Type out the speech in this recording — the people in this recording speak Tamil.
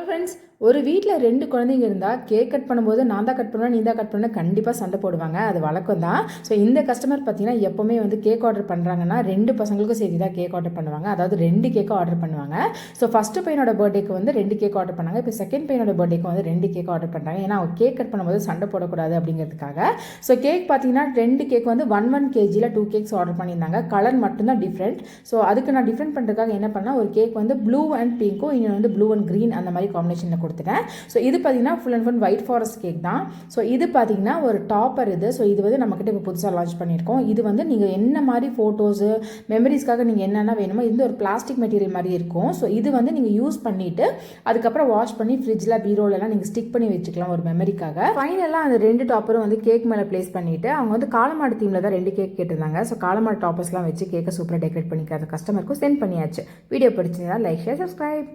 ஃப்ரெண்ட்ஸ், ஒரு வீட்டில் 2 குழந்தைங்க இருந்தால் கேக் கட் பண்ணும்போது நான் தான் கட் பண்ணுவேன், நீ தான் கட் பண்ண கண்டிப்பாக சண்டை போடுவாங்க. அது வழக்கம் தான். ஸோ இந்த கஸ்டமர் பார்த்தீங்கன்னா எப்போவுமே வந்து கேக் ஆர்டர் பண்ணுறாங்கன்னா 2 பசங்களுக்கும் சேர்த்து தான் கேக் ஆர்டர் பண்ணுவாங்க. அதாவது 2 கேக்கும் ஆர்டர் பண்ணுவாங்க. ஸோ ஃபஸ்ட்டு பையனோட பர்த்டேக்கு வந்து 2 கேக் ஆர்டர் பண்ணாங்க. இப்போ செகண்ட் பையனோட பர்த்டேக்கு வந்து 2 கேக் ஆர்டர் பண்ணுறாங்க. ஏன்னா அவங்க கேக் கட் பண்ணும்போது சண்டை போடக்கூடாது அப்படிங்கிறதுக்காக. ஸோ கேக் பார்த்தீங்கன்னா 2 கேக் வந்து 1 kg 2 கேக்ஸ் ஆர்டர் பண்ணியிருந்தாங்க. கலர் மட்டும்தான் டிஃப்ரெண்ட். ஸோ அதுக்கு நான் டிஃப்ரெண்ட் பண்ணுறதுக்காக என்ன பண்ணால் ஒரு கேக் வந்து ப்ளூ அண்ட் பிங்க்கும் இன்னொன்று வந்து ப்ளூ அண்ட் க்ரீன் அந்த மாதிரி காம்பினேஷனில் கொடுத்துட்டேன். ஸோ இது பார்த்தீங்கன்னா full and full white forest cake தான். ஸோ இது பார்த்தீங்கன்னா ஒரு டாப்பர் இது. ஸோ இது வந்து நம்மக்கிட்ட இப்போ புதுசாக லான்ச் பண்ணியிருக்கோம். இது வந்து நீங்கள் என்ன மாதிரி ஃபோட்டோஸு மெமரிஸ்க்காக நீங்கள் என்னென்ன வேணுமோ இது ஒரு பிளாஸ்டிக் மெட்டீரியல் மாதிரி இருக்கும். ஸோ இது வந்து நீங்கள் யூஸ் பண்ணிவிட்டு அதுக்கப்புறம் வாஷ் பண்ணி ஃப்ரிட்ஜில் பீரோலெலாம் நீங்கள் ஸ்டிக் பண்ணி வச்சுக்கலாம் ஒரு மெமரிக்காக. ஃபைனலாக அந்த 2 டாப்பரும் வந்து கேக் மேலே ப்ளேஸ் பண்ணிவிட்டு அவங்க வந்து காலமாடு தீமில் தான் 2 கேக் கேட்டிருந்தாங்க. ஸோ காலமாடு டாப்பர்ஸ்லாம் வச்சு கேக்கை சூப்பராக டெக்கரேட் பண்ணிக்காத கஸ்டமருக்கும் சென்ட் பண்ணியாச்சு. வீடியோ பிடிச்சிருந்தா லைக், ஷேர், சப்ஸ்கிரைப்.